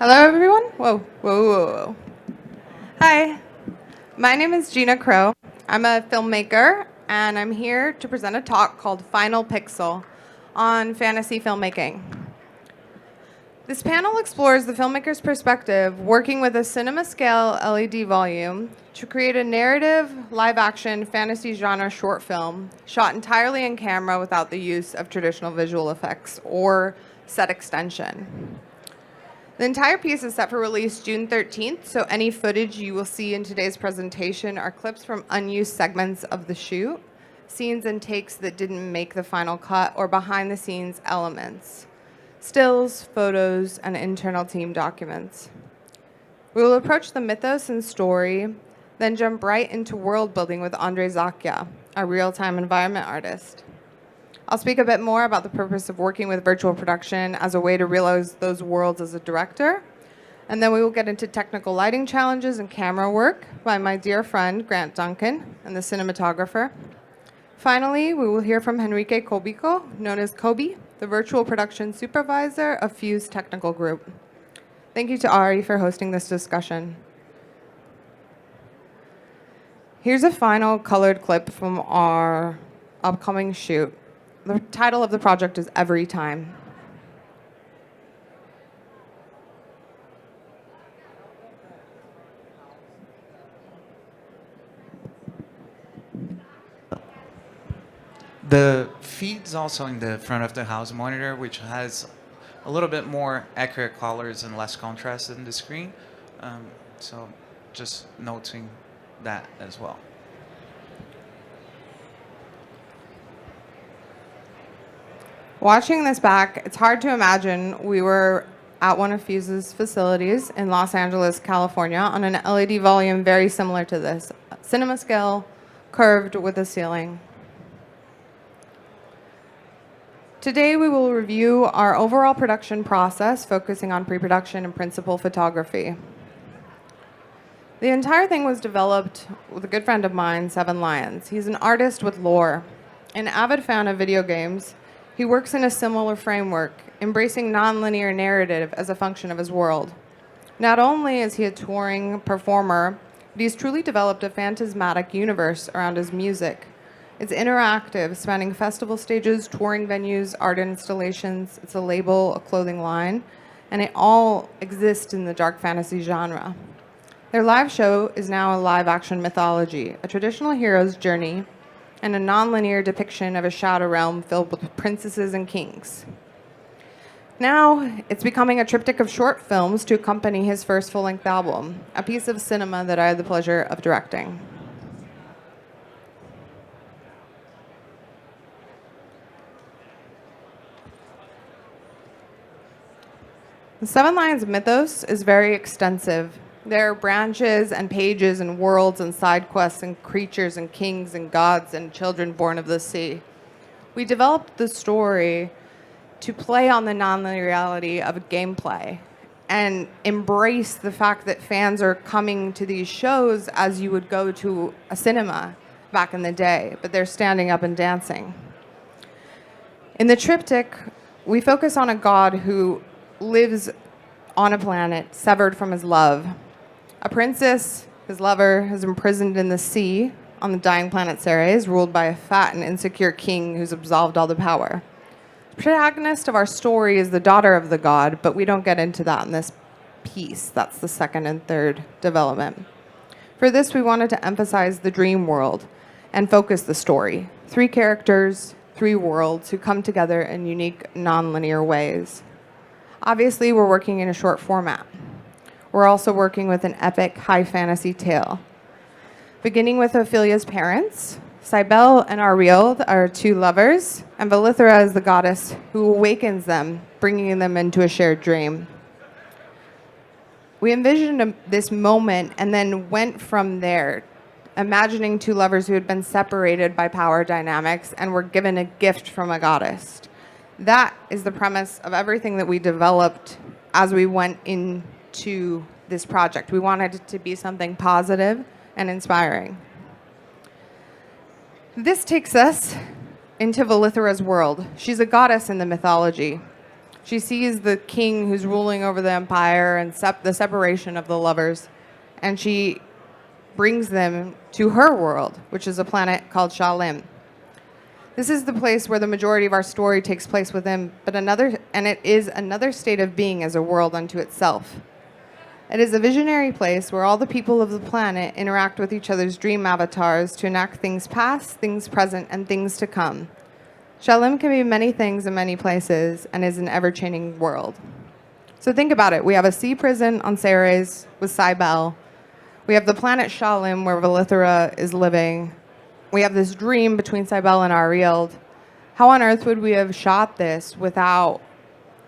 Hello, everyone. Whoa, whoa, whoa, whoa. Hi, my name is Gina Crow. I'm a filmmaker, and I'm here to present a talk called Final Pixel on fantasy filmmaking. This panel explores the filmmaker's perspective working with a cinema-scale LED volume to create a narrative, live-action, fantasy genre short film shot entirely in camera without the use of traditional visual effects or set extension. The entire piece is set for release June 13th, so any footage you will see in today's presentation are clips from unused segments of the shoot, scenes and takes that didn't make the final cut, or behind-the-scenes elements, stills, photos, and internal team documents. We will approach the mythos and story, then jump right into world building with Andrei Zakya, a real-time environment artist. I'll speak a bit more about the purpose of working with virtual production as a way to realize those worlds as a director. And then we will get into technical lighting challenges and camera work by my dear friend, Grant Duncan, and the cinematographer. Finally, we will hear from Henrique Cobico, known as Kobe, the virtual production supervisor of Fuse Technical Group. Thank you to Ari for hosting this discussion. Here's a final colored clip from our upcoming shoot. The title of the project is Every Time. The feed's also in the front of the house monitor, which has a little bit more accurate colors and less contrast in the screen. So just noting that as well. Watching this back, it's hard to imagine we were at one of Fuse's facilities in Los Angeles, California, on an LED volume very similar to this, cinema scale, curved with a ceiling. Today, we will review our overall production process, focusing on pre-production and principal photography. The entire thing was developed with a good friend of mine, Seven Lions. He's an artist with lore, an avid fan of video games. He works in a similar framework, embracing nonlinear narrative as a function of his world. Not only is he a touring performer, but he's truly developed a phantasmatic universe around his music. It's interactive, spanning festival stages, touring venues, art installations. It's a label, a clothing line, and it all exists in the dark fantasy genre. Their live show is now a live-action mythology, a traditional hero's journey, and a nonlinear depiction of a shadow realm filled with princesses and kings. Now, it's becoming a triptych of short films to accompany his first full-length album, a piece of cinema that I had the pleasure of directing. The Seven Lions mythos is very extensive. There are branches and pages and worlds and side quests and creatures and kings and gods and children born of the sea. We developed the story to play on the non-linearity of gameplay and embrace the fact that fans are coming to these shows as you would go to a cinema back in the day, but they're standing up and dancing. In the triptych, we focus on a god who lives on a planet severed from his love. A princess, his lover, is imprisoned in the sea on the dying planet Ceres, ruled by a fat and insecure king who's absolved all the power. The protagonist of our story is the daughter of the god, but we don't get into that in this piece. That's the second and third development. For this, we wanted to emphasize the dream world and focus the story. 3 characters, 3 worlds who come together in unique, non-linear ways. Obviously, we're working in a short format. We're also working with an epic high fantasy tale. Beginning with Ophelia's parents, Cybele and Ariel are 2 lovers, and Valithera is the goddess who awakens them, bringing them into a shared dream. We envisioned this moment and then went from there, imagining 2 lovers who had been separated by power dynamics and were given a gift from a goddess. That is the premise of everything that we developed as we went into this project. We wanted it to be something positive and inspiring. This takes us into Valithera's world. She's a goddess in the mythology. She sees the king who's ruling over the empire and the separation of the lovers, and she brings them to her world, which is a planet called Shalim. This is the place where the majority of our story takes place within, and it is another state of being as a world unto itself. It is a visionary place where all the people of the planet interact with each other's dream avatars to enact things past, things present, and things to come. Shalim can be many things in many places and is an ever-changing world. So think about it. We have a sea prison on Ceres with Cybele. We have the planet Shalim where Valithera is living. We have this dream between Cybele and Arield. How on earth would we have shot this without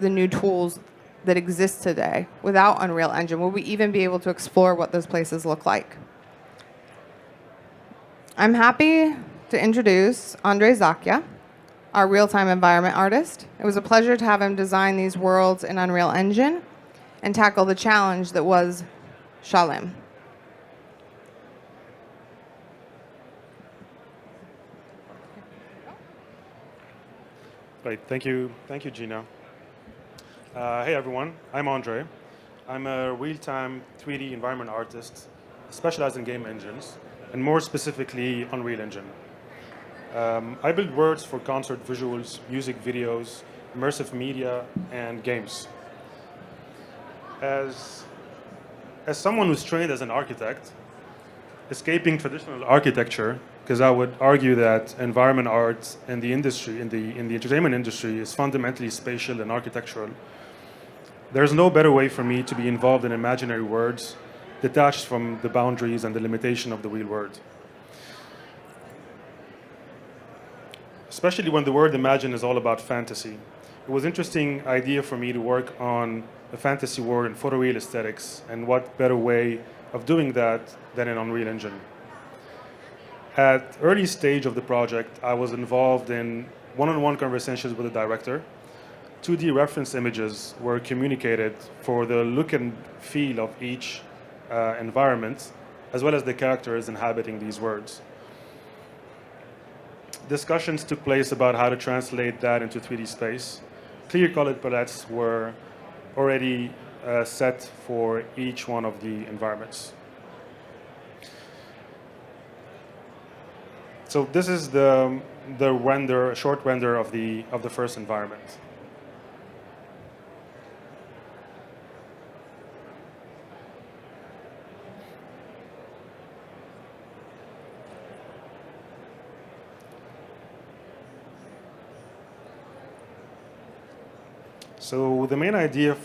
the new tools that exist today, without Unreal Engine? Would we even be able to explore what those places look like? I'm happy to introduce Andrei Zakya, our real-time environment artist. It was a pleasure to have him design these worlds in Unreal Engine and tackle the challenge that was Shalim. Great, thank you, Gina. Hey everyone, I'm Andre. I'm a real-time 3D environment artist specialized in game engines, and more specifically Unreal Engine. I build worlds for concert visuals, music videos, immersive media, and games. As someone who's trained as an architect, escaping traditional architecture, because I would argue that environment art in the industry, in the entertainment industry, is fundamentally spatial and architectural. There's no better way for me to be involved in imaginary worlds, detached from the boundaries and the limitation of the real world. Especially when the word imagine is all about fantasy. It was an interesting idea for me to work on a fantasy world in photoreal aesthetics, and what better way of doing that than in Unreal Engine. At early stage of the project, I was involved in one-on-one conversations with the director. 2D reference images were communicated for the look and feel of each environment, as well as the characters inhabiting these worlds. Discussions took place about how to translate that into 3D space. Clear colored palettes were already set for each one of the environments. So this is the render, a short render of the first environment. So the main idea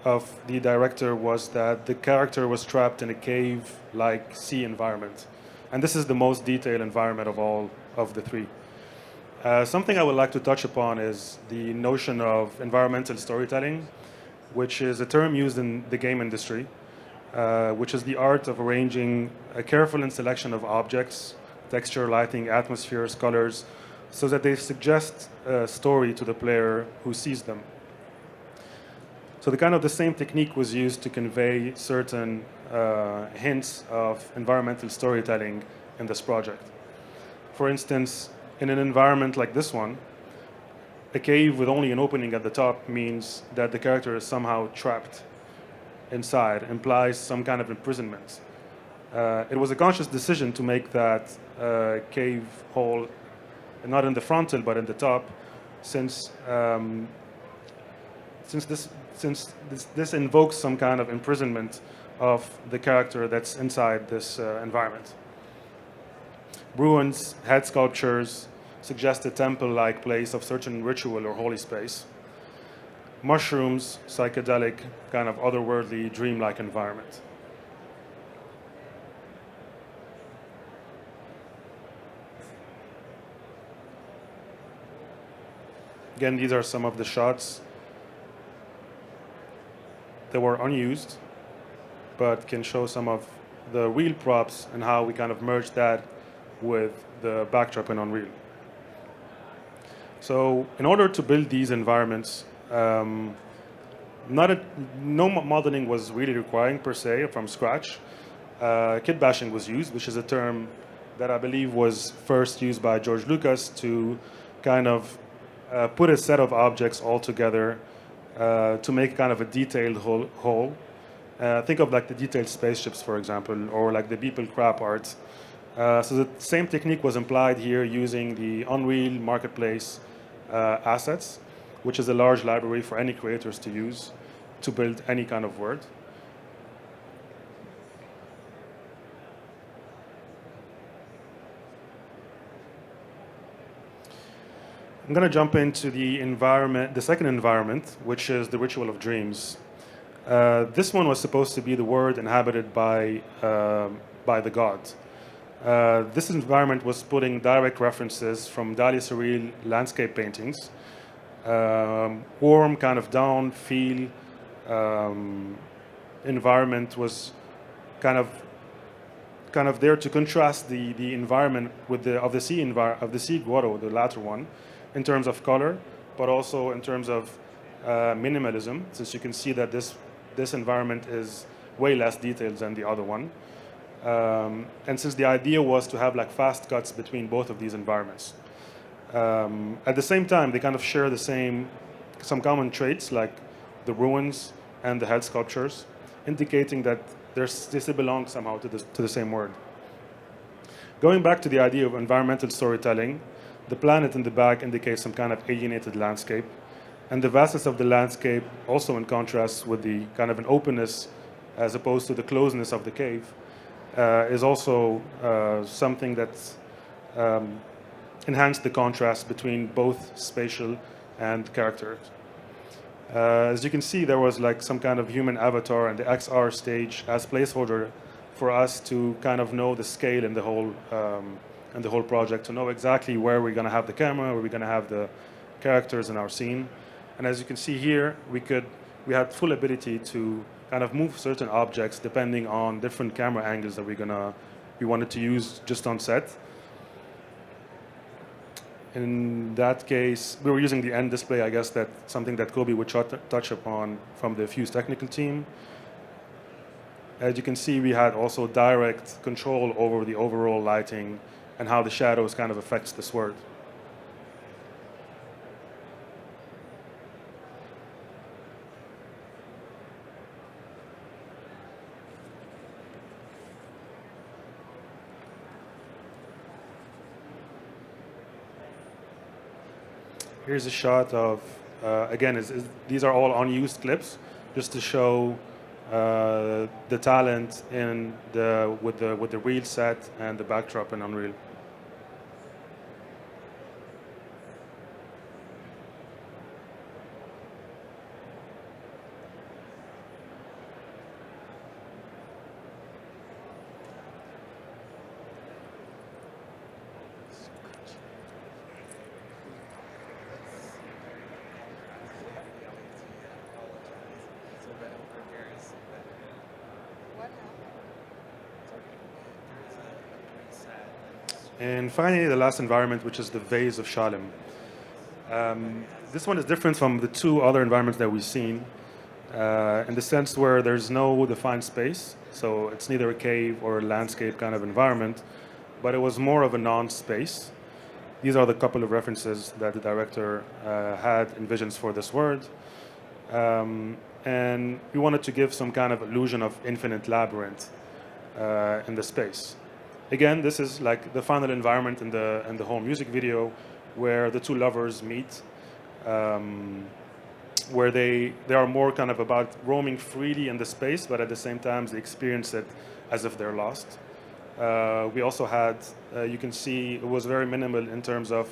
of the director was that the character was trapped in a cave-like sea environment. And this is the most detailed environment of all of the three. Something I would like to touch upon is the notion of environmental storytelling, which is a term used in the game industry, which is the art of arranging a careful selection of objects, texture, lighting, atmospheres, colors, so that they suggest a story to the player who sees them. So the same technique was used to convey certain hints of environmental storytelling in this project. For instance, in an environment like this one, a cave with only an opening at the top means that the character is somehow trapped inside, implies some kind of imprisonment. It was a conscious decision to make that cave hole not in the frontal but in the top, since this invokes some kind of imprisonment of the character that's inside this environment. Ruins, head sculptures suggest a temple-like place of certain ritual or holy space. Mushrooms, psychedelic, kind of otherworldly, dreamlike environment. Again, these are some of the shots that were unused, but can show some of the real props and how we kind of merge that with the backdrop in Unreal. So in order to build these environments, no modeling was really required per se from scratch. Kit bashing was used, which is a term that I believe was first used by George Lucas to kind of put a set of objects all together to make kind of a detailed whole. Think of like the detailed spaceships, for example, or like the people crab art. So the same technique was applied here using the Unreal Marketplace assets, which is a large library for any creators to use to build any kind of world. I'm going to jump into the environment, the second environment, which is the Ritual of Dreams. This one was supposed to be the world inhabited by the gods. This environment was putting direct references from Dali Surreal landscape paintings, warm kind of down feel environment was kind of there to contrast the environment with of the sea grotto, the latter one, in terms of color, but also in terms of minimalism, since you can see that this environment is way less detailed than the other one. And since the idea was to have like fast cuts between both of these environments. At the same time, they kind of share some common traits like the ruins and the head sculptures, indicating that they still belong somehow to the same world. Going back to the idea of environmental storytelling, the planet in the back indicates some kind of alienated landscape, and the vastness of the landscape, also in contrast with the kind of an openness as opposed to the closeness of the cave, is also something that's enhanced the contrast between both spatial and characters. As you can see, there was like some kind of human avatar and the XR stage as placeholder for us to kind of know the scale in the whole project, to know exactly where we're going to have the camera, where we're going to have the characters in our scene. And as you can see here, we had full ability to kind of move certain objects depending on different camera angles that we wanted to use just on set. In that case, we were using the end display. I guess that's something that Kobe would touch upon from the Fuse technical team. As you can see, we had also direct control over the overall lighting and how the shadows kind of affects this world. Here's a shot of, again, these are all unused clips, just to show the talent with the real set and the backdrop in Unreal. And finally, the last environment, which is the Vase of Shalem. This one is different from the two other environments that we've seen in the sense where there's no defined space. So it's neither a cave or a landscape kind of environment, but it was more of a non-space. These are the couple of references that the director had in visions for this world. And we wanted to give some kind of illusion of infinite labyrinth in the space. Again, this is like the final environment in the whole music video, where the two lovers meet, where they are more kind of about roaming freely in the space, but at the same time they experience it as if they're lost. We also had, you can see it was very minimal in terms of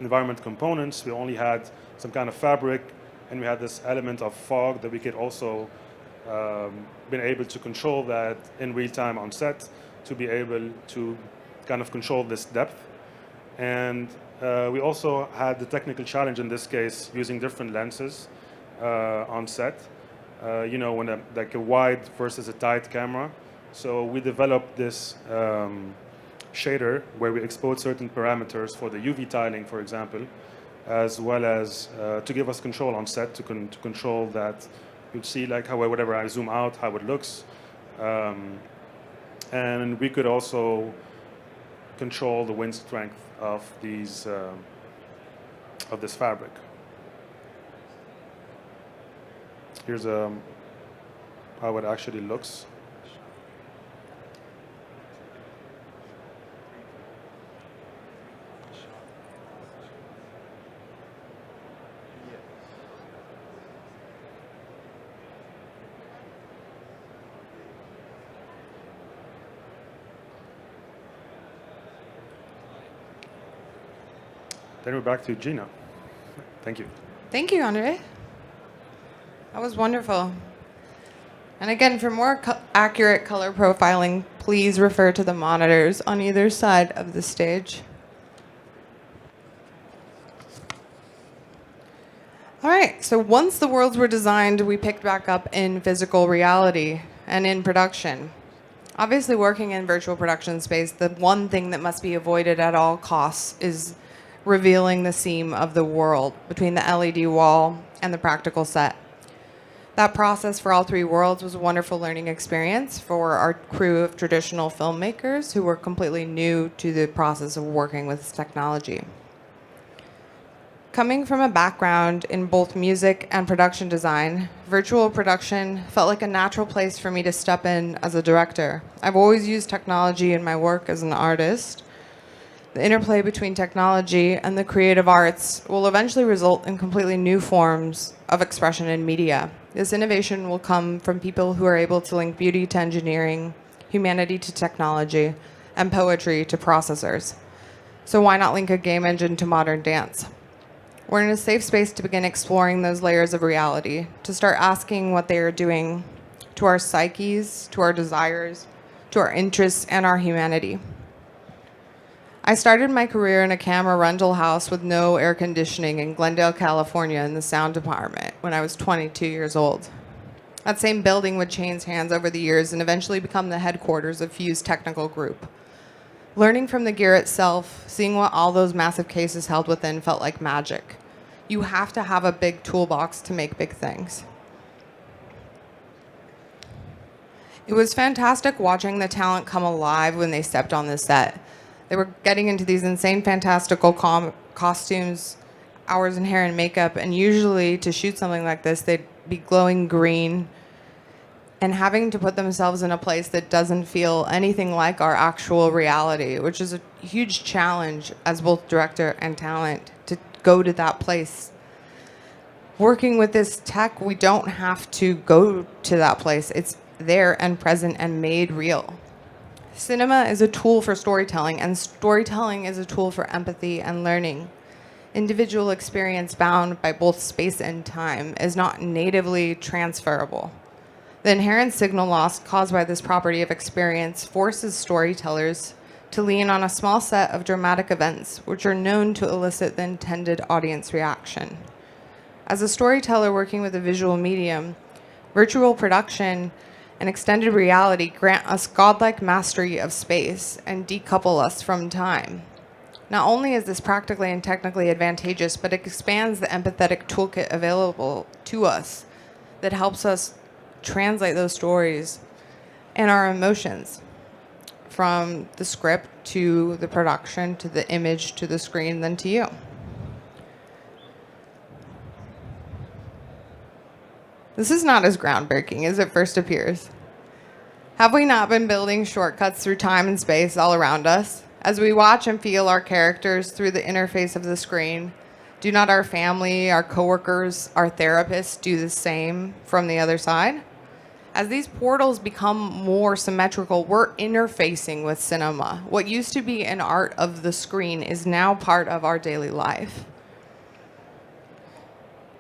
environment components. We only had some kind of fabric, and we had this element of fog that we could also been able to control that in real time on set, to be able to kind of control this depth. And we also had the technical challenge in this case using different lenses on set. When like a wide versus a tight camera. So we developed this shader where we expose certain parameters for the UV tiling, for example, as well as to give us control on set to control that. You'd see like how whenever I zoom out, how it looks. And we could also control the wind strength of this fabric. Here's how it actually looks. Then we're back to Gina. Thank you. Thank you, Andre. That was wonderful. And again, for more accurate color profiling, please refer to the monitors on either side of the stage. All right, so once the worlds were designed, we picked back up in physical reality and in production. Obviously, working in virtual production space, the one thing that must be avoided at all costs is revealing the seam of the world between the LED wall and the practical set. That process for all three worlds was a wonderful learning experience for our crew of traditional filmmakers who were completely new to the process of working with this technology. Coming from a background in both music and production design, virtual production felt like a natural place for me to step in as a director. I've always used technology in my work as an artist. The interplay between technology and the creative arts will eventually result in completely new forms of expression in media. This innovation will come from people who are able to link beauty to engineering, humanity to technology, and poetry to processors. So why not link a game engine to modern dance? We're in a safe space to begin exploring those layers of reality, to start asking what they are doing to our psyches, to our desires, to our interests, and our humanity. I started my career in a camera rental house with no air conditioning in Glendale, California in the sound department when I was 22 years old. That same building would change hands over the years and eventually become the headquarters of Fuse Technical Group. Learning from the gear itself, seeing what all those massive cases held within felt like magic. You have to have a big toolbox to make big things. It was fantastic watching the talent come alive when they stepped on the set. They were getting into these insane, fantastical costumes, hours in hair and makeup, and usually to shoot something like this, they'd be glowing green and having to put themselves in a place that doesn't feel anything like our actual reality, which is a huge challenge as both director and talent to go to that place. Working with this tech, we don't have to go to that place. It's there and present and made real. Cinema is a tool for storytelling, and storytelling is a tool for empathy and learning. Individual experience bound by both space and time is not natively transferable. The inherent signal loss caused by this property of experience forces storytellers to lean on a small set of dramatic events which are known to elicit the intended audience reaction. As a storyteller working with a visual medium, virtual production and extended reality grant us godlike mastery of space and decouple us from time. Not only is this practically and technically advantageous, but it expands the empathetic toolkit available to us that helps us translate those stories and our emotions from the script to the production to the image to the screen, then to you. This is not as groundbreaking as it first appears. Have we not been building shortcuts through time and space all around us? As we watch and feel our characters through the interface of the screen, do not our family, our coworkers, our therapists do the same from the other side? As these portals become more symmetrical, we're interfacing with cinema. What used to be an art of the screen is now part of our daily life.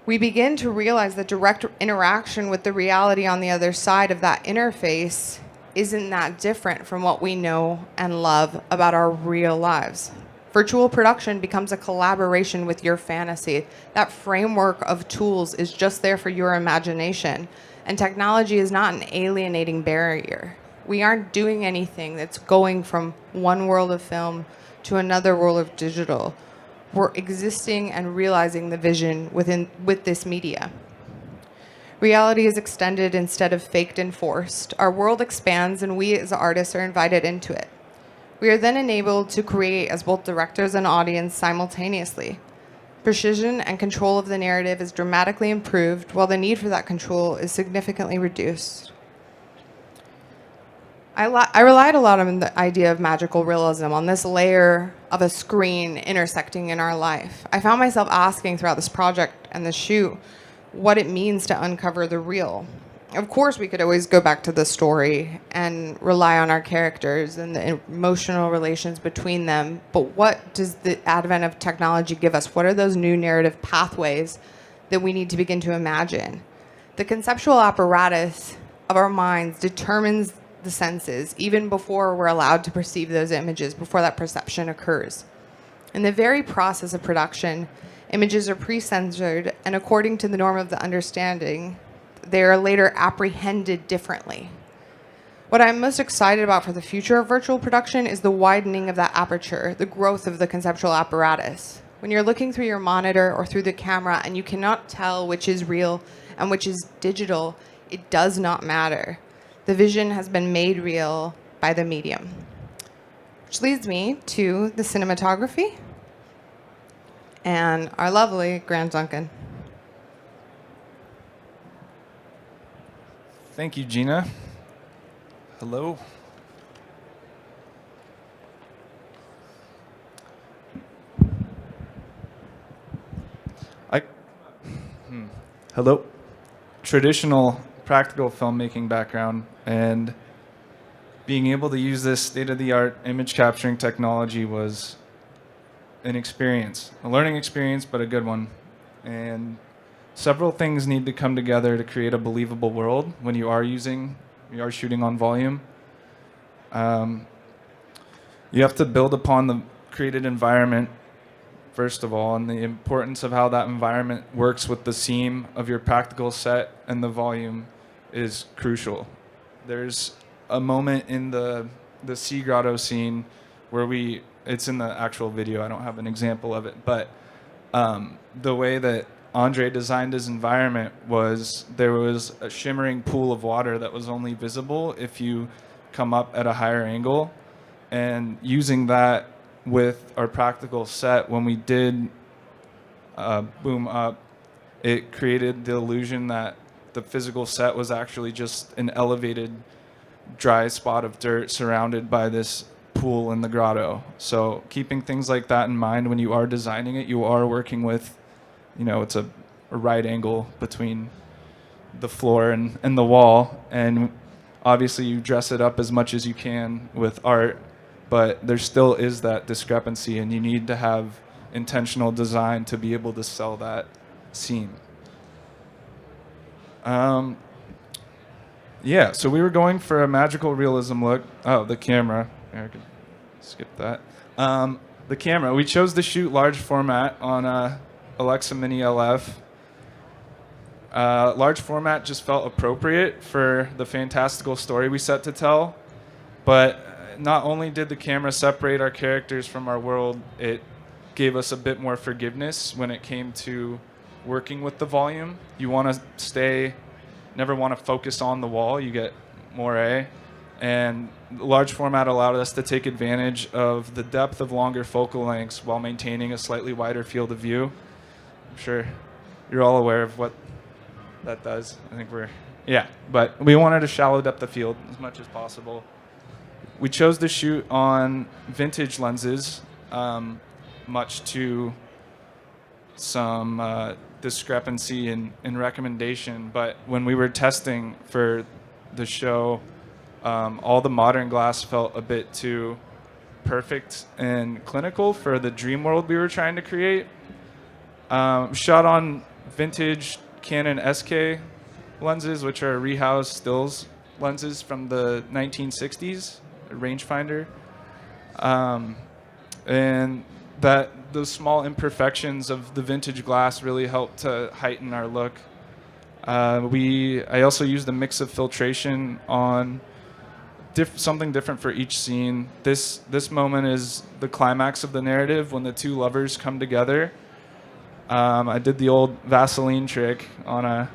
We begin to realize that direct interaction with the reality on the other side of that interface isn't that different from what we know and love about our real lives. Virtual production becomes a collaboration with your fantasy. That framework of tools is just there for your imagination, and technology is not an alienating barrier. We aren't doing anything that's going from one world of film to another world of digital. We're existing and realizing the vision with this media. Reality is extended instead of faked and forced. Our world expands and we as artists are invited into it. We are then enabled to create as both directors and audience simultaneously. precision and control of the narrative is dramatically improved, while the need for that control is significantly reduced. I relied a lot on the idea of magical realism, on this layer of a screen intersecting in our life. I found myself asking throughout this project and the shoot what it means to uncover the real. Of course, we could always go back to the story and rely on our characters and the emotional relations between them, but what does the advent of technology give us? What are those new narrative pathways that we need to begin to imagine? The conceptual apparatus of our minds determines the senses even before we're allowed to perceive those images, before that perception occurs. In the very process of production, images are pre-censored, and according to the norm of the understanding, they are later apprehended differently. What I'm most excited about for the future of virtual production is the widening of that aperture, the growth of the conceptual apparatus. When you're looking through your monitor or through the camera and you cannot tell which is real and which is digital, it does not matter. The vision has been made real by the medium. Which leads me to the cinematography and our lovely Grant Duncan. Thank you, Gina. Hello. Hello. Traditional practical filmmaking background, and being able to use this state-of-the-art image capturing technology was an experience, a learning experience, but a good one. And several things need to come together to create a believable world when you are shooting on volume. You have to build upon the created environment, first of all, and the importance of how that environment works with the seam of your practical set and the volume is crucial. There's a moment in the sea grotto scene where it's in the actual video, I don't have an example of it, but the way that Andre designed his environment was there was a shimmering pool of water that was only visible if you come up at a higher angle. And using that with our practical set, when we did boom up, it created the illusion that the physical set was actually just an elevated dry spot of dirt surrounded by this pool in the grotto. So keeping things like that in mind when you are designing it, you are working with, it's a right angle between the floor and the wall, and obviously you dress it up as much as you can with art, but there still is that discrepancy, and you need to have intentional design to be able to sell that seam. Yeah, so we were going for a magical realism look. Oh, the camera. I could skip that. The camera. We chose to shoot large format on a Alexa Mini LF. Large format just felt appropriate for the fantastical story we set to tell, but not only did the camera separate our characters from our world, it gave us a bit more forgiveness when it came to working with the volume. You want to never want to focus on the wall, you get more and large format allowed us to take advantage of the depth of longer focal lengths while maintaining a slightly wider field of view. I'm sure you're all aware of what that does. I think but we wanted a shallow depth of field as much as possible. We chose to shoot on vintage lenses, much to some discrepancy in recommendation, but when we were testing for the show, all the modern glass felt a bit too perfect and clinical for the dream world we were trying to create. Shot on vintage Canon SK lenses, which are rehoused stills lenses from the 1960s, a rangefinder. And those small imperfections of the vintage glass really helped to heighten our look. I also used a mix of filtration on something different for each scene. This moment is the climax of the narrative when the two lovers come together. I did the old Vaseline trick on a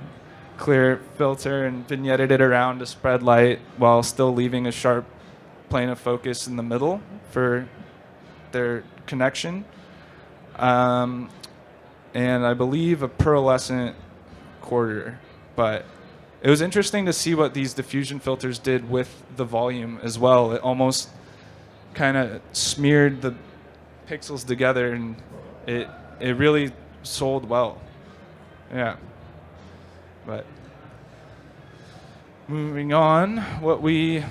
clear filter and vignetted it around to spread light while still leaving a sharp plane of focus in the middle for their connection. and I believe a pearlescent quarter. But it was interesting to see what these diffusion filters did with the volume as well. It almost kind of smeared the pixels together, and it really sold well. Yeah. But moving on, what we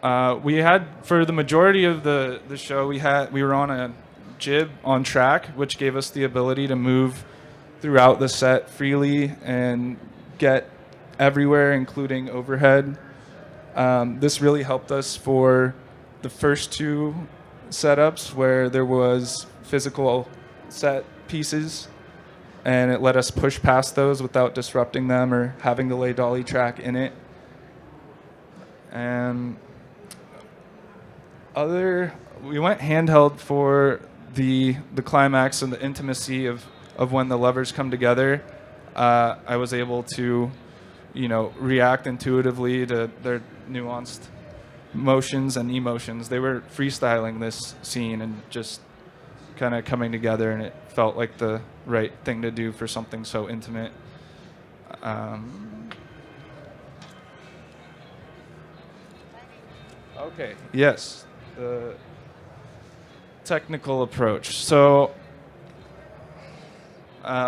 had for the majority of the show, we were on a jib on track, which gave us the ability to move throughout the set freely and get everywhere, including overhead. This really helped us for the first two setups where there was physical set pieces, and it let us push past those without disrupting them or having to lay dolly track in it. And we went handheld for the climax and the intimacy of when the levers come together. I was able to, react intuitively to their nuanced motions and emotions. They were freestyling this scene and just kind of coming together, and it felt like the right thing to do for something so intimate. Okay, yes, the technical approach. So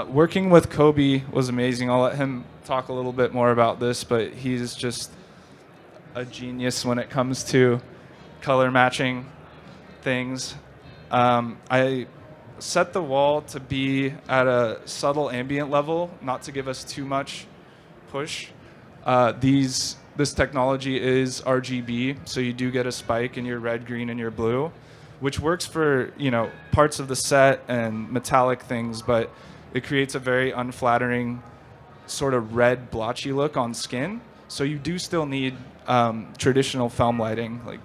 working with Kobe was amazing. I'll let him talk a little bit more about this, but he's just a genius when it comes to color matching things. I set the wall to be at a subtle ambient level, not to give us too much push. This technology is RGB, so you do get a spike in your red, green, and your blue, which works for parts of the set and metallic things, but it creates a very unflattering sort of red blotchy look on skin. So you do still need traditional film lighting like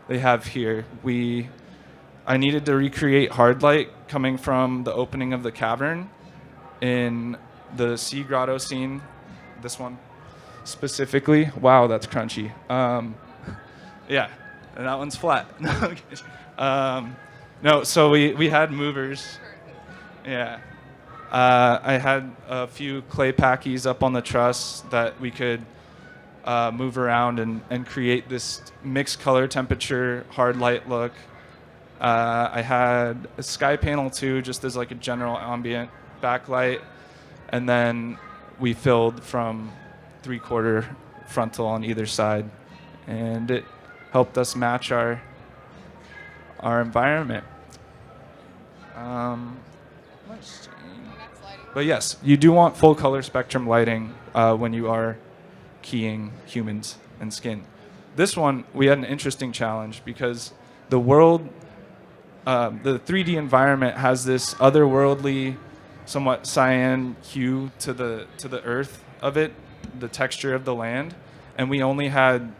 they have here. I needed to recreate hard light coming from the opening of the cavern in the sea grotto scene, this one specifically. Wow, that's crunchy. Yeah, and that one's flat. No, so we had movers. Yeah. I had a few clay packies up on the truss that we could move around and create this mixed color temperature hard light look. I had a sky panel too, just as like a general ambient backlight, and then we filled from 3/4 frontal on either side, and it helped us match our environment. But yes, you do want full color spectrum lighting when you are keying humans and skin. This one, we had an interesting challenge because the world, the 3D environment has this otherworldly, somewhat cyan hue to the earth of it, the texture of the land, and we only had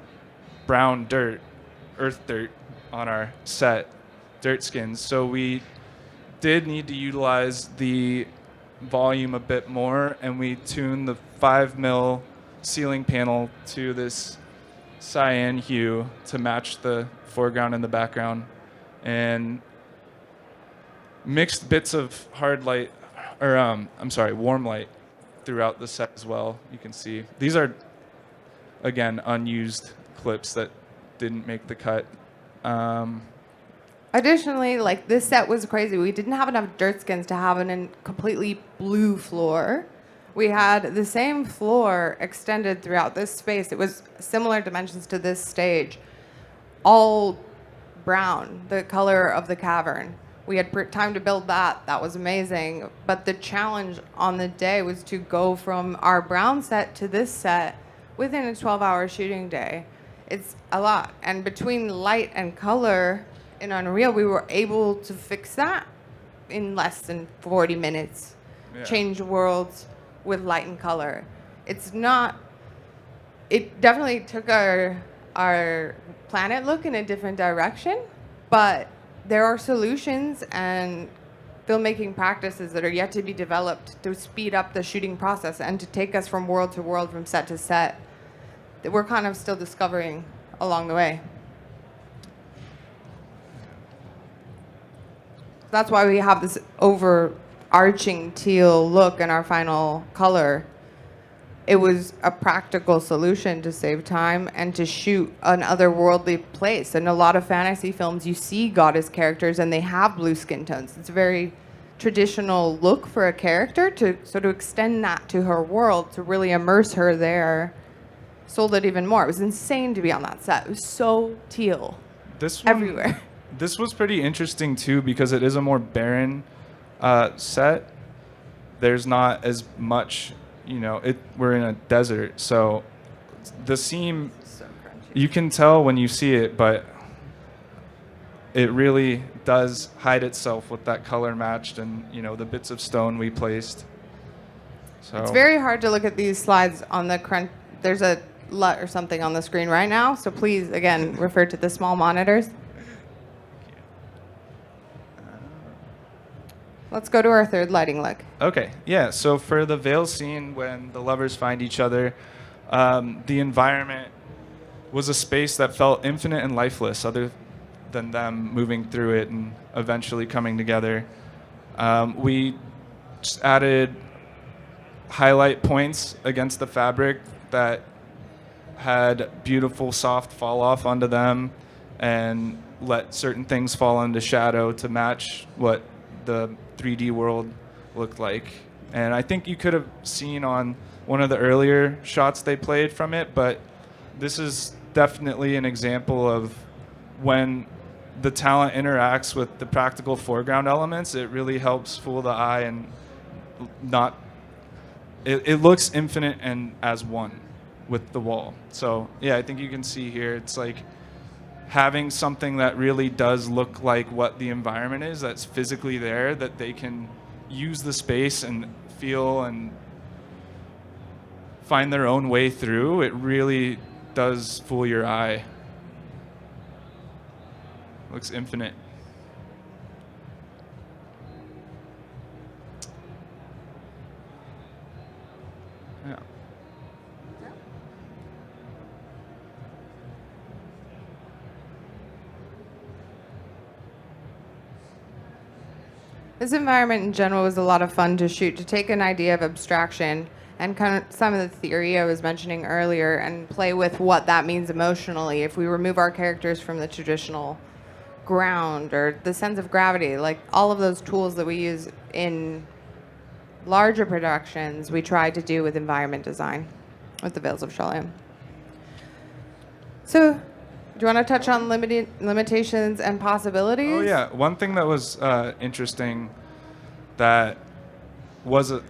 brown dirt, earth dirt on our set, dirt skins. So we did need to utilize the volume a bit more, and we tuned the 5mm ceiling panel to this cyan hue to match the foreground and the background, and mixed bits of hard light, or warm light throughout the set as well. You can see these are, again, unused clips that didn't make the cut. Additionally, like this set was crazy. We didn't have enough dirt skins to have a completely blue floor. We had the same floor extended throughout this space. It was similar dimensions to this stage, all brown, the color of the cavern. We had time to build that. That was amazing. But the challenge on the day was to go from our brown set to this set within a 12-hour shooting day. It's a lot. And between light and color in Unreal, we were able to fix that in less than 40 minutes. Yeah. Change worlds with light and color. It definitely took our planet look in a different direction, but there are solutions and filmmaking practices that are yet to be developed to speed up the shooting process and to take us from world to world, from set to set, that we're kind of still discovering along the way. That's why we have this arching teal look in our final color, it was a practical solution to save time and to shoot an otherworldly place. In a lot of fantasy films, you see goddess characters and they have blue skin tones. It's a very traditional look for a character. To extend that to her world, to really immerse her there, sold it even more. It was insane to be on that set. It was so teal This one, everywhere. This was pretty interesting too because it is a more barren set. There's not as much, we're in a desert, so the seam, So crunchy. you can tell when you see it, but it really does hide itself with that color matched and, the bits of stone we placed. So It's very hard to look at these slides on the crunch. There's a LUT or something on the screen right now, so please, again, refer to the small monitors. Let's go to our third lighting look. Okay, yeah. So for the veil scene, when the lovers find each other, the environment was a space that felt infinite and lifeless, other than them moving through it and eventually coming together. We just added highlight points against the fabric that had beautiful soft fall off onto them and let certain things fall into shadow to match what the 3D world looked like. And I think you could have seen on one of the earlier shots they played from it, but this is definitely an example of when the talent interacts with the practical foreground elements, it really helps fool the eye and not, it looks infinite and as one with the wall. So yeah, I think you can see here, it's like having something that really does look like what the environment is, that's physically there, that they can use the space and feel and find their own way through. It really does fool your eye. Looks infinite. Yeah. This environment in general was a lot of fun to shoot, to take an idea of abstraction and kind of some of the theory I was mentioning earlier and play with what that means emotionally. If we remove our characters from the traditional ground or the sense of gravity, like all of those tools that we use in larger productions, we tried to do with environment design with the Veils of Shalom. So, do you want to touch on limitations and possibilities? Oh yeah, one thing that was interesting that was a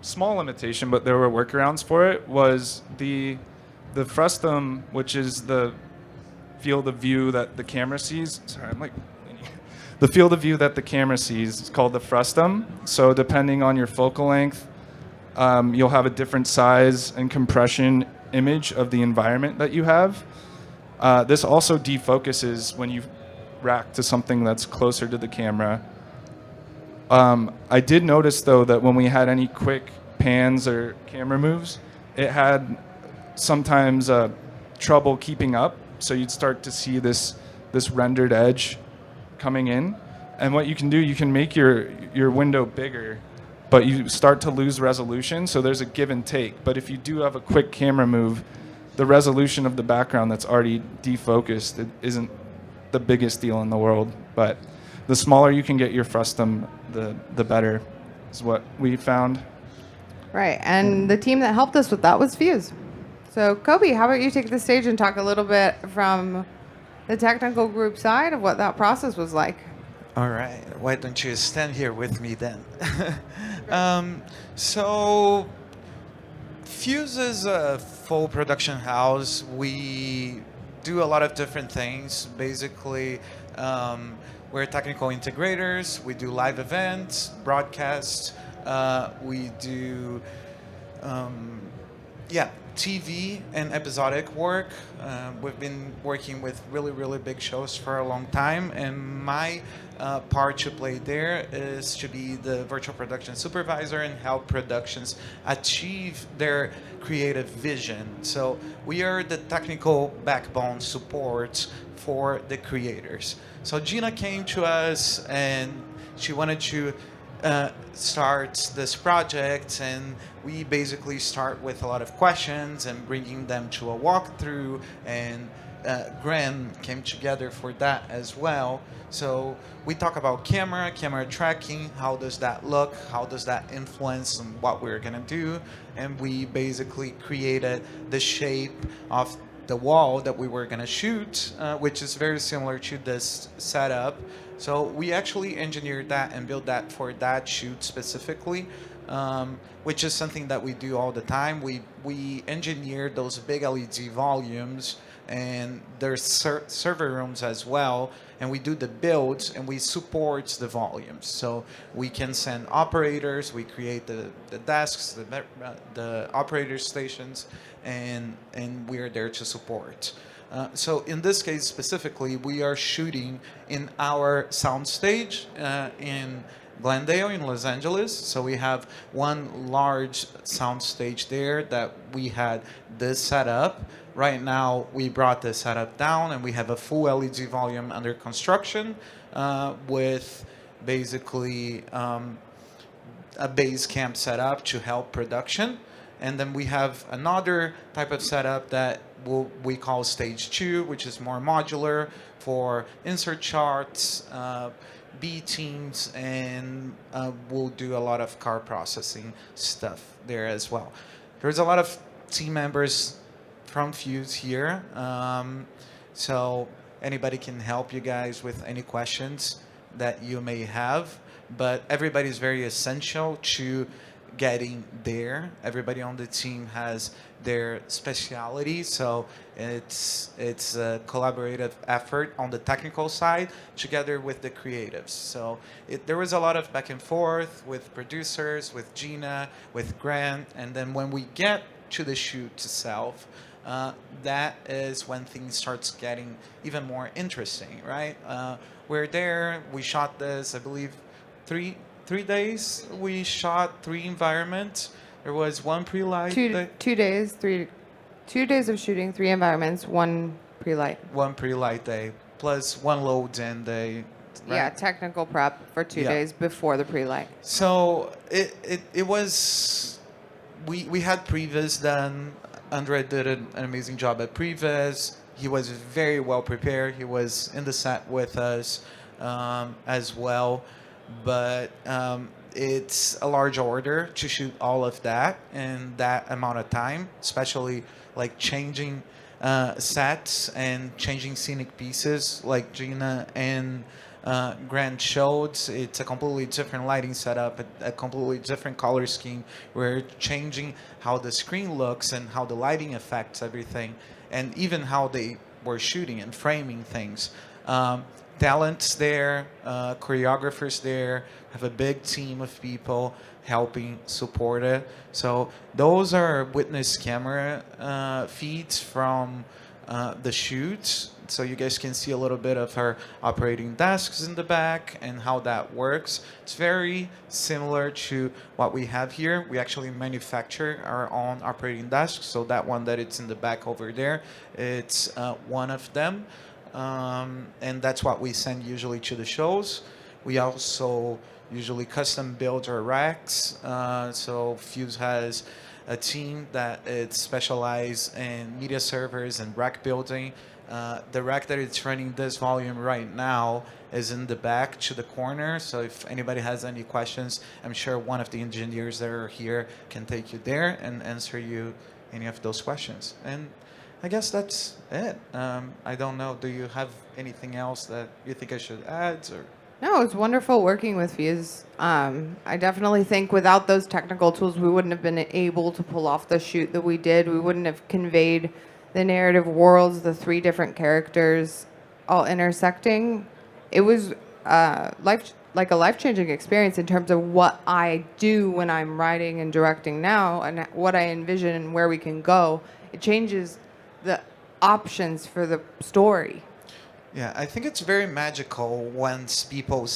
small limitation, but there were workarounds for it, was the frustum, which is the field of view that the camera sees. Sorry, I'm like the field of view that the camera sees is called the frustum. So depending on your focal length, you'll have a different size and compression image of the environment that you have. This also defocuses when you rack to something that's closer to the camera. I did notice, though, that when we had any quick pans or camera moves, it had sometimes trouble keeping up. So you'd start to see this rendered edge coming in. And what you can do, you can make your window bigger, but you start to lose resolution. So there's a give and take. But if you do have a quick camera move, the resolution of the background that's already defocused, it isn't the biggest deal in the world. But the smaller you can get your frustum, the better, is what we found. Right, and the team that helped us with that was Fuse. So, Kobe, how about you take the stage and talk a little bit from the technical group side of what that process was like? All right. Why don't you stand here with me then? So, Fuse is a full production house. We do a lot of different things. Basically, we're technical integrators. We do live events, broadcasts. We do, TV and episodic work. We've been working with really, really big shows for a long time, and my part to play there is to be the virtual production supervisor and help productions achieve their creative vision. So we are the technical backbone support for the creators. So Gina came to us and she wanted to starts this project, and we basically start with a lot of questions and bringing them to a walkthrough, and Graham came together for that as well. So we talk about camera tracking, how does that look, how does that influence on what we're gonna do, and we basically created the shape of the wall that we were going to shoot, which is very similar to this setup. So we actually engineered that and built that for that shoot specifically, which is something that we do all the time. We engineer those big LED volumes, and there's server rooms as well, and we do the builds and we support the volumes. So we can send operators, we create the desks, the operator stations, and we are there to support. So in this case specifically, we are shooting in our soundstage in Glendale in Los Angeles. So we have one large soundstage there that we had this setup. Right now, we brought the setup down, and we have a full LED volume under construction with basically a base camp setup to help production. And then we have another type of setup that we call stage 2, which is more modular for insert charts, B teams, and we'll do a lot of car processing stuff there as well. There's a lot of team members from Fuse here, so anybody can help you guys with any questions that you may have, but everybody's very essential to getting there. Everybody on the team has their speciality, so it's a collaborative effort on the technical side together with the creatives. So there was a lot of back and forth with producers, with Gina, with Grant, and then when we get to the shoot itself, that is when things starts getting even more interesting, right? We're there, we shot this, I believe, three days. We shot 3 environments. There was one pre-light. 2 days, 2 days of shooting, 3 environments, 1 pre-light. One pre-light day, plus 1 load-in day. Right? Yeah, technical prep for 2 Yeah. days before the pre-light. So it was, we had previs done. Andre did an amazing job at previs. He was very well prepared. He was in the set with us as well. But it's a large order to shoot all of that in that amount of time, especially like changing sets and changing scenic pieces like Gina and Grant showed. It's a completely different lighting setup, a completely different color scheme. We're changing how the screen looks and how the lighting affects everything, and even how they were shooting and framing things. Talents there, choreographers there, have a big team of people helping support it. So those are witness camera feeds from the shoots. So you guys can see a little bit of her operating desks in the back and how that works. It's very similar to what we have here. We actually manufacture our own operating desks. So that one that it's in the back over there, it's one of them. And that's what we send usually to the shows. We also usually custom build our racks. So Fuse has a team that is specialized in media servers and rack building. The rack that it's running this volume right now is in the back to the corner. So if anybody has any questions, I'm sure one of the engineers that are here can take you there and answer you any of those questions. And I guess that's it. I don't know. Do you have anything else that you think I should add? Or? No, it's wonderful working with Fuse. I definitely think without those technical tools, we wouldn't have been able to pull off the shoot that we did. We wouldn't have conveyed the narrative worlds, the 3 different characters all intersecting. It was a life-changing experience in terms of what I do when I'm writing and directing now and what I envision and where we can go. It changes the options for the story. Yeah, I think it's very magical once people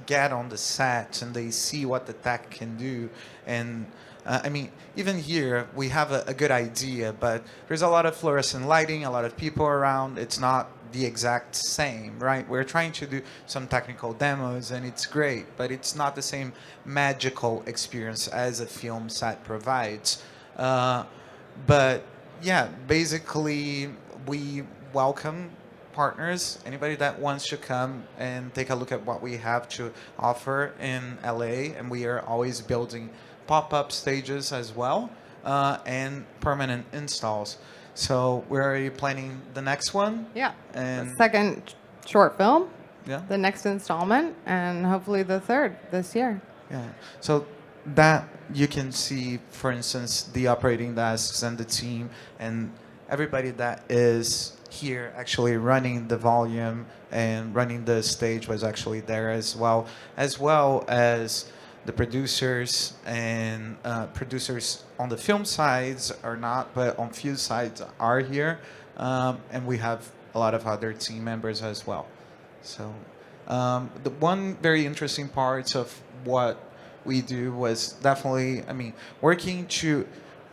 get on the set and they see what the tech can do. And I mean, even here, we have a good idea, but there's a lot of fluorescent lighting, a lot of people around. It's not the exact same, right? We're trying to do some technical demos and it's great, but it's not the same magical experience as a film set provides. But yeah, basically we welcome partners, anybody that wants to come and take a look at what we have to offer in LA, and we are always building pop-up stages as well, and permanent installs. So we're already planning the next one. Yeah. And the second short film, yeah, the next installment, and hopefully the third this year. yeah. So that you can see, for instance, the operating desks and the team and everybody that is here actually running the volume and running the stage was actually there as well as the producers and producers on the film sides are not, but on few sides are here, and we have a lot of other team members as well. So the one very interesting part of what we do was definitely, I mean, working to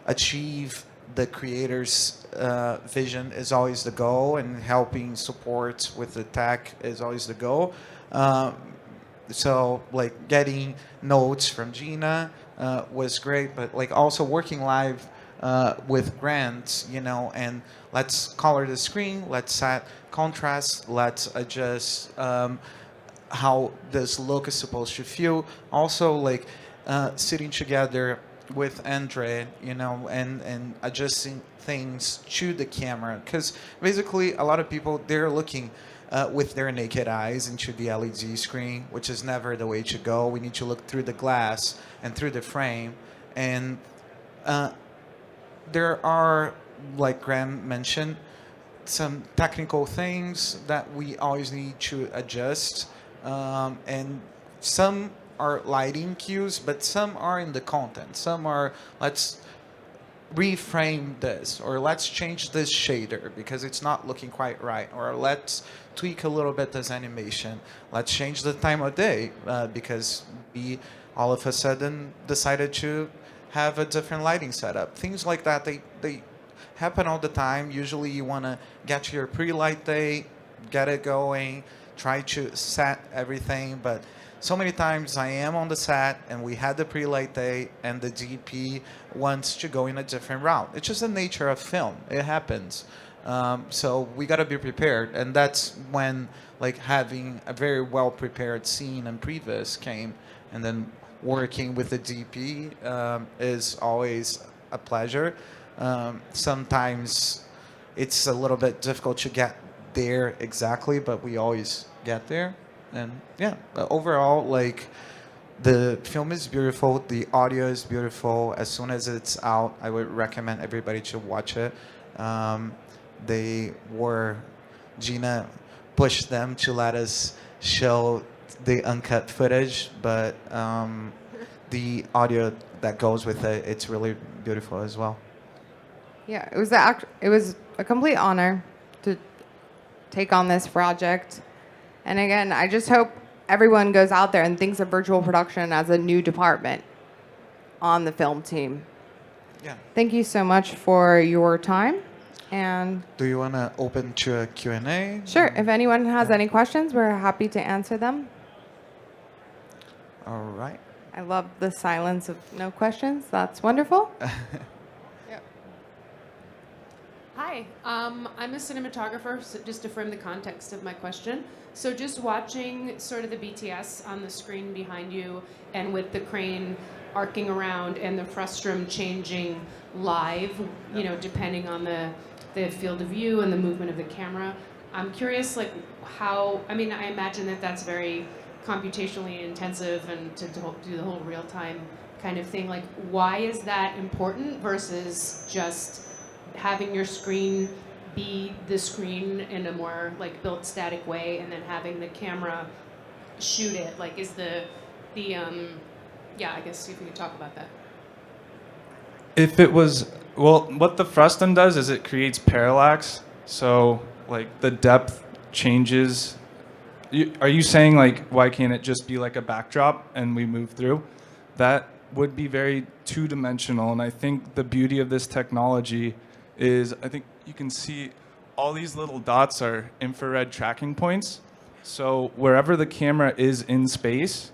achieve the creator's vision is always the goal, and helping support with the tech is always the goal. So like getting notes from Gina was great, but like also working live with Grant, you know, and let's color the screen, let's set contrast, let's adjust how this look is supposed to feel. Also like sitting together with Andre, you know, and adjusting things to the camera, because basically a lot of people, they're looking with their naked eyes into the LED screen, which is never the way to go. We need to look through the glass and through the frame. And there are, like Graham mentioned, some technical things that we always need to adjust. And some are lighting cues, but some are in the content. Some are, let's reframe this, or let's change this shader because it's not looking quite right, or let's tweak a little bit this animation, let's change the time of day because we all of a sudden decided to have a different lighting setup. Things like that, they happen all the time. Usually you want to get to your pre-light day, get it going, try to set everything, but so many times I am on the set and we had the pre-light day and the DP wants to go in a different route. It's just the nature of film. It happens. So we got to be prepared. And that's when like having a very well prepared scene and previs came, and then working with the DP is always a pleasure. Sometimes it's a little bit difficult to get there exactly, but we always get there. And yeah, overall, like the film is beautiful, the audio is beautiful. As soon as it's out, I would recommend everybody to watch it. Gina pushed them to let us show the uncut footage, but the audio that goes with it, it's really beautiful as well. Yeah, it was a complete honor to take on this project. And again, I just hope everyone goes out there and thinks of virtual production as a new department on the film team. Yeah. Thank you so much for your time. And Do you want to open to a Q&A? sure, if anyone has any questions, we're happy to answer them. All right. I love the silence of no questions. That's wonderful. Hi, I'm a cinematographer, so just to frame the context of my question. So just watching sort of the BTS on the screen behind you, and with the crane arcing around and the frustum changing live, you know, depending on the field of view and the movement of the camera. I'm curious, like how, I mean, I imagine that that's very computationally intensive and to do the whole real-time kind of thing. Like, why is that important versus just having your screen be the screen in a more like built static way, and then having the camera shoot it? Like, is yeah, I guess if we could talk about that. If it was, well, what the frustum does is it creates parallax. So like the depth changes. Are you saying like, why can't it just be like a backdrop and we move through? That would be very two-dimensional. And I think the beauty of this technology is, I think you can see all these little dots are infrared tracking points. So wherever the camera is in space,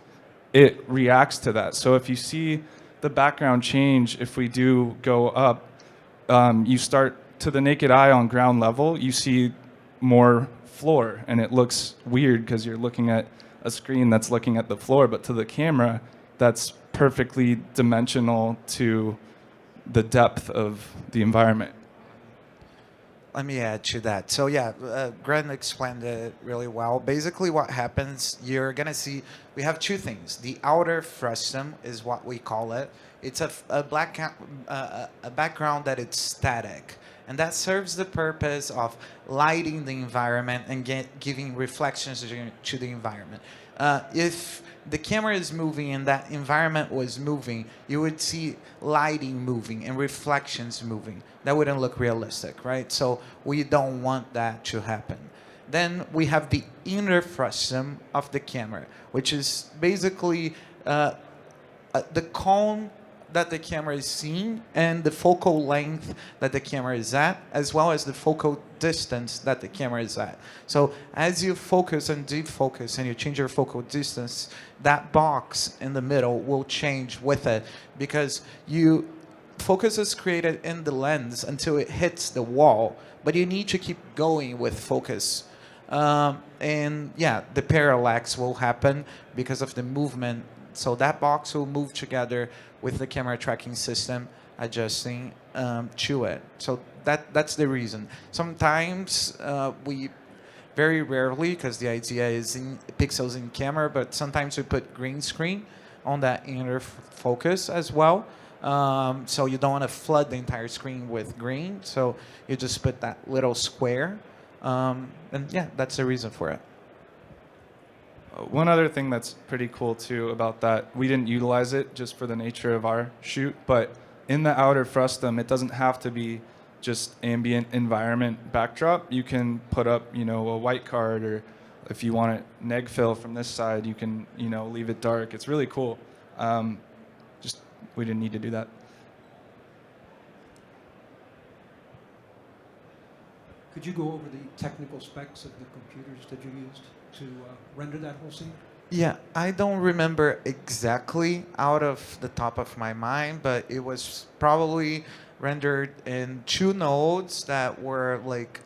it reacts to that. So if you see the background change, if we do go up, you start to the naked eye on ground level, you see more floor, and it looks weird because you're looking at a screen that's looking at the floor, but to the camera, that's perfectly dimensional to the depth of the environment. Let me add to that. So yeah, Grant explained it really well. Basically, what happens, you're gonna see we have two things. The outer frustum is what we call it. It's a background that it's static, and that serves the purpose of lighting the environment and giving reflections to the environment. If the camera is moving and that environment was moving, you would see lighting moving and reflections moving. That wouldn't look realistic, right? So we don't want that to happen. Then we have the inner frustum of the camera, which is basically the cone that the camera is seeing and the focal length that the camera is at, as well as the focal distance that the camera is at. So as you focus and defocus and you change your focal distance, that box in the middle will change with it, because focus is created in the lens until it hits the wall, but you need to keep going with focus. And yeah, the parallax will happen because of the movement. So that box will move together with the camera tracking system adjusting to it. So that's the reason. Sometimes we, very rarely, because the idea is in pixels in camera, but sometimes we put green screen on that inner focus as well. So you don't want to flood the entire screen with green. So you just put that little square. And yeah, that's the reason for it. One other thing that's pretty cool too about that, we didn't utilize it just for the nature of our shoot, but in the outer frustum, it doesn't have to be just ambient environment backdrop. You can put up, a white card, or if you want it neg fill from this side, you can, leave it dark. It's really cool. Just we didn't need to do that. Could you go over the technical specs of the computers that you used to render that whole scene? Yeah, I don't remember exactly out of the top of my mind, but it was probably rendered in two nodes that were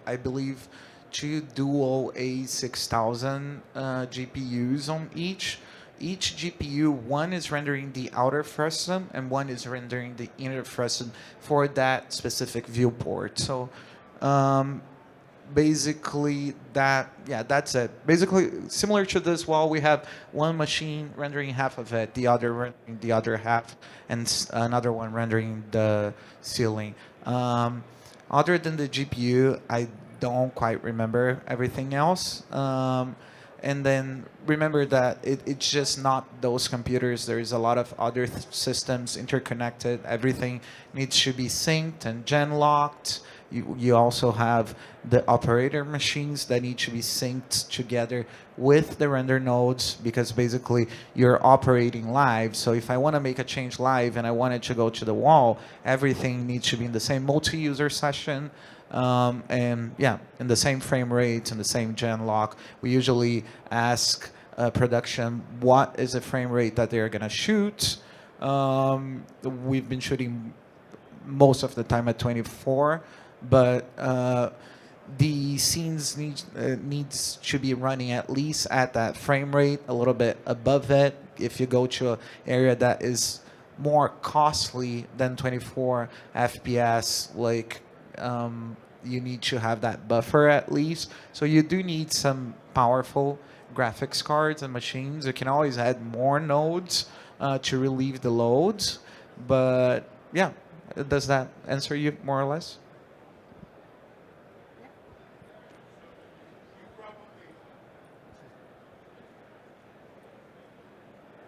I believe, two dual A6000 GPUs on each. Each GPU, one is rendering the outer frustum and one is rendering the inner frustum for that specific viewport. So basically that's it. Basically similar to this wall, we have one machine rendering half of it, the other rendering the other half, and another one rendering the ceiling. Other than the GPU, I don't quite remember everything else. And then remember that it's just not those computers. There is a lot of other systems interconnected. Everything needs to be synced and gen locked. You also have the operator machines that need to be synced together with the render nodes, because basically you're operating live. So if I want to make a change live and I want it to go to the wall, everything needs to be in the same multi-user session. And yeah, in the same frame rates and the same gen lock. We usually ask production what is the frame rate that they're going to shoot. We've been shooting most of the time at 24, but the scenes needs to be running at least at that frame rate, a little bit above it. If you go to an area that is more costly than 24 FPS, you need to have that buffer at least. So you do need some powerful graphics cards and machines. You can always add more nodes to relieve the loads. But yeah, does that answer you more or less?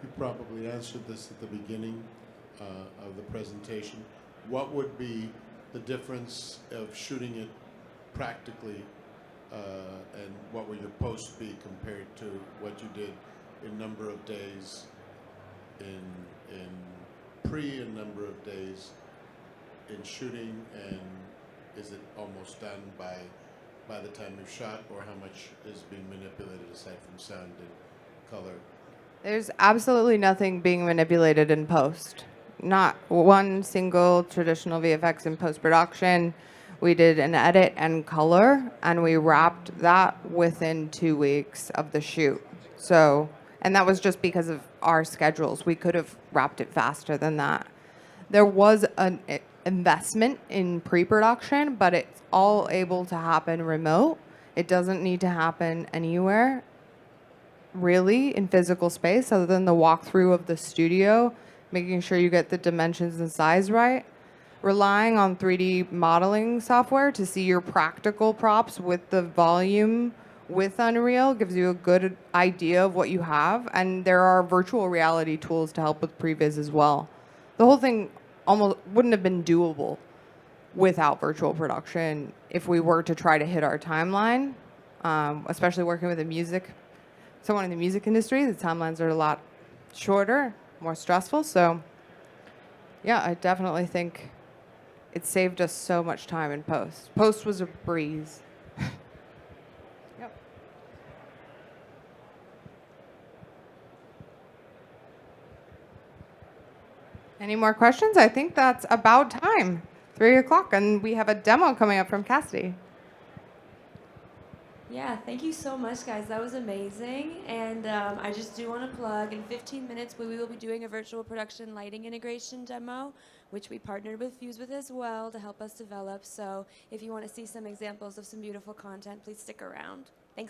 You probably answered this at the beginning of the presentation. What would be the difference of shooting it practically, and what would your post be compared to what you did in number of days in pre and number of days in shooting, and is it almost done by by the time you've shot, or how much is being manipulated aside from sound and color? There's absolutely nothing being manipulated in post. Not one single traditional VFX in post production. We did an edit and color, and we wrapped that within 2 weeks of the shoot. So, and that was just because of our schedules. We could have wrapped it faster than that. There was an investment in pre-production, but it's all able to happen remote. It doesn't need to happen anywhere, really, in physical space, other than the walkthrough of the studio, making sure you get the dimensions and size right. Relying on 3D modeling software to see your practical props with the volume with Unreal gives you a good idea of what you have. And there are virtual reality tools to help with previs as well. The whole thing almost wouldn't have been doable without virtual production if we were to try to hit our timeline, especially working with someone in the music industry. The timelines are a lot shorter, more stressful. So yeah, I definitely think it saved us so much time in post. Post was a breeze. Yep. Any more questions? I think that's about time. 3 o'clock, and we have a demo coming up from Cassidy. Yeah, thank you so much, guys. That was amazing. And I just do want to plug, in 15 minutes, we will be doing a virtual production lighting integration demo, which we partnered with Fuse with as well to help us develop. So if you want to see some examples of some beautiful content, please stick around.